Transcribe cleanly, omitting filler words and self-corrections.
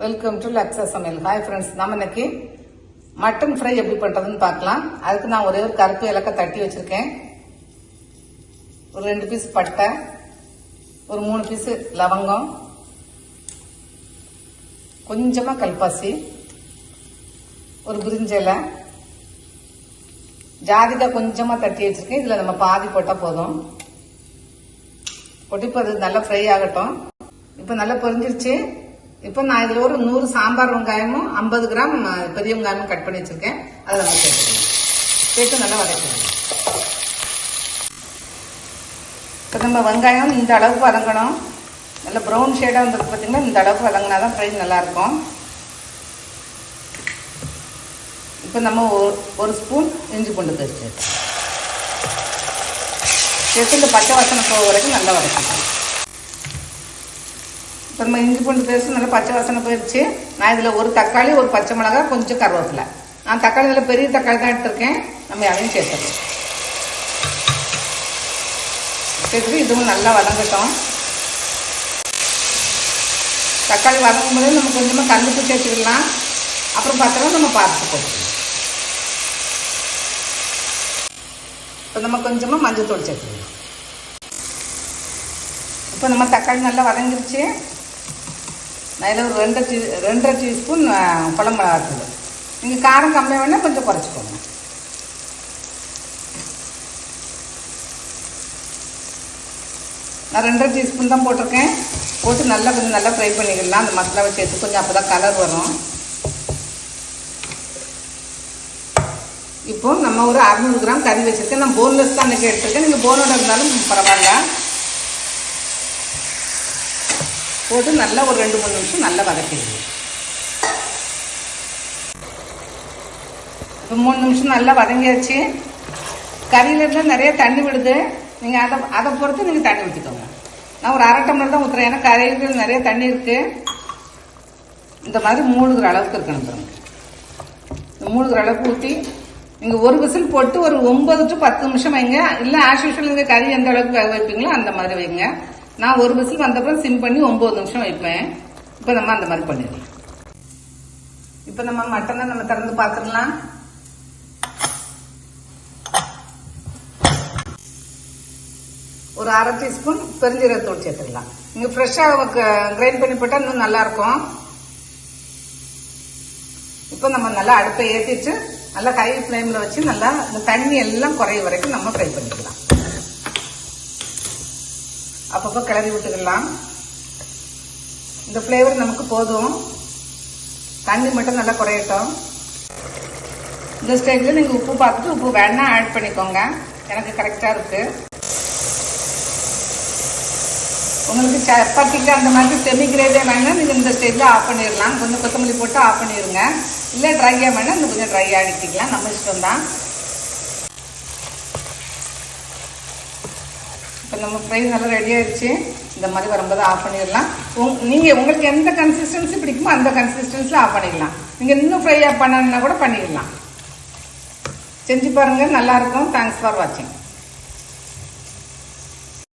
Welcome to லக்ஸா சமையல். Hi friends, நம்ம இன்னைக்கு மட்டன் ஃப்ரை எப்படி பண்றதுன்னு பார்க்கலாம். அதுக்கு நான் ஒரே ஒரு கருப்பு ஏலக்காய் தட்டி வச்சிருக்கேன், ஒரு 2 பீஸ் பட்டை, ஒரு 3 பீஸ் லவங்கம், கொஞ்சமா கல்பாசி, ஒரு பிரிஞ்சி இலை, ஜாதிக்காய் கொஞ்சமா தட்டி வச்சிருக்கேன். இதுல நம்ம பாதி போட்டா போதும். போட்டு இப்போ அது நல்லா ஃப்ரை ஆகட்டும். இப்போ நல்லா பொரிஞ்சிருச்சு. இப்போ நான் இதுல ஒரு 100 சாம்பார் வெங்காயமும் 50 கிராம் பெரிய வெங்காயமும் கட் பண்ணி வச்சிருக்கேன். அதை நம்ம சேர்த்துக்கலாம். சேர்த்து நல்லா வதக்கணும். இப்போ நம்ம வெங்காயம் இந்த அளவுக்கு வதங்கணும். நல்லா ப்ரௌன் ஷேடாக வந்துருக்கு பார்த்தீங்கன்னா, இந்த அளவுக்கு வதங்கினாதான் ஃப்ரை நல்லா இருக்கும். இப்போ நம்ம ஒரு ஸ்பூன் இஞ்சி பூண்டு பேஸ்ட் சேர்த்து இந்த பச்சை வாசனை போக வரைக்கும் நல்லா வதக்கணும். இப்போ நம்ம இஞ்சி பூண்டு பேஸ்ட் நல்லா பச்சை வாசனை போயிடுச்சு. நான் இதில் ஒரு தக்காளி, ஒரு பச்சை மிளகாய், கொஞ்சம் கருவேப்பிலை. நான் தக்காளி இதில் பெரிய தக்காளி தான் எடுத்திருக்கேன். நம்ம அதையும் சேர்த்துக்கலாம். சேர்த்துட்டு இதுவும் நல்லா வதங்கட்டும். தக்காளி வதங்கும் போது நம்ம கொஞ்சமாக கல்லுப்பு சேர்த்துக்கலாம். அப்புறம் பார்த்தோம்னா நம்ம பார்த்து போட்டுக்கலாம். இப்போ நம்ம கொஞ்சமாக மஞ்சள் தூள் சேர்த்துக்கலாம். இப்போ நம்ம தக்காளி நல்லா வதங்கிருச்சு. நான் இதில் ஒரு 2.5 டீஸ்பூன் குழம்பு மிளகாத்தூள். நீங்கள் காரம் கம்மியாக வேணால் கொஞ்சம் குறைச்சிக்கோங்க. நான் 2.5 டீஸ்பூன் தான் போட்டிருக்கேன். போட்டு நல்லா கொஞ்சம் நல்லா ஃப்ரை பண்ணிக்கலாம். அந்த மசாலாவை சேர்த்து கொஞ்சம் அப்போ தான் கலர் வரும். இப்போ நம்ம ஒரு 600 கிராம் கறி வச்சுருக்கேன். நான் போன்லெஸ் தான் அன்றைக்கி எடுத்துருக்கேன். நீங்கள் போனோட இருந்தாலும் பரவாயில்ல. போட்டு நல்லா ஒரு 2-3 நிமிஷம் நல்லா வதக்கிடுங்க. இப்போ 3 நிமிஷம் நல்லா வதங்கியாச்சு. கறியிலேருந்து நிறைய தண்ணி விடுது. நீங்கள் அதை பொறுத்து நீங்கள் தண்ணி ஊற்றிக்கோங்க. நான் ஒரு 1/2 டம்ளர் தான் ஊற்றுறேன். ஏன்னா கறியில் நிறைய தண்ணி இருக்குது. இந்த மாதிரி மூழ்கிற அளவுக்கு இருக்கணும். பாருங்க, இந்த மூழ்கிற அளவுக்கு ஊற்றி நீங்கள் ஒரு விசில் போட்டு ஒரு 9 to 10 நிமிஷம் வைங்க. இல்லை ஆஸ் யூஷுவல் நீங்கள் கறி எந்த அளவுக்கு வேக வைப்பீங்களோ அந்த மாதிரி வைங்க. நான் ஒரு விசில் வந்தப்பறம் சிம் பண்ணி 9 நிமிஷம் வைப்பேன். இப்போ நம்ம அந்த மாதிரி பண்ணிடலாம். இப்போ நம்ம மட்டனை நம்ம திறந்து பார்த்துடலாம். ஒரு 1/2 டீஸ்பூன் பெருஞ்சீரகத்தூள் சேர்த்துக்கலாம். நீங்கள் ஃப்ரெஷ்ஷாக கிரைண்ட் பண்ணி போட்டால் இன்னும் நல்லாயிருக்கும். இப்போ நம்ம நல்லா அடுப்பை ஏற்றிட்டு நல்லா ஹை ஃப்ளேமில் வச்சு நல்லா இந்த தண்ணி எல்லாம் குறைய வரைக்கும் நம்ம ஃப்ரை பண்ணிக்கலாம். அப்பப்போ கிளறி விட்டுக்கலாம். இந்த ஃப்ளேவர் நமக்கு போதும். தண்ணி மட்டும் நல்லா குறையட்டும். இந்த ஸ்டேஜில் நீங்கள் உப்பு பார்த்துட்டு உப்பு வேணா ஆட் பண்ணிக்கோங்க. எனக்கு கரெக்டாக இருக்குது. உங்களுக்கு சப்பாத்திக்கு அந்த மாதிரி செமி கிரேவியாக வேணால் நீங்கள் இந்த ஸ்டேஜில் ஆஃப் பண்ணிடலாம். கொஞ்சம் கொத்தமல்லி போட்டு ஆஃப் பண்ணிடுங்க. இல்லை ட்ரையாக வேணால் இன்னும் கொஞ்சம் ட்ரையாக அடிக்கலாம். நம்ம இஷ்டம் தான். இப்போ நம்ம ஃப்ரை நல்லா ரெடி ஆயிடுச்சு. இந்த மாதிரி வரும்போது ஆஃப் பண்ணிடலாம். நீங்கள் உங்களுக்கு எந்த கன்சிஸ்டன்சி பிடிக்குமோ அந்த கன்சிஸ்டன்சியில் ஆஃப் பண்ணிடலாம். நீங்கள் இன்னும் ஃப்ரை பண்ணணுன்னா கூட பண்ணிடலாம். செஞ்சு பாருங்கள், நல்லாயிருக்கும். தேங்க்ஸ் ஃபார் வாட்சிங்.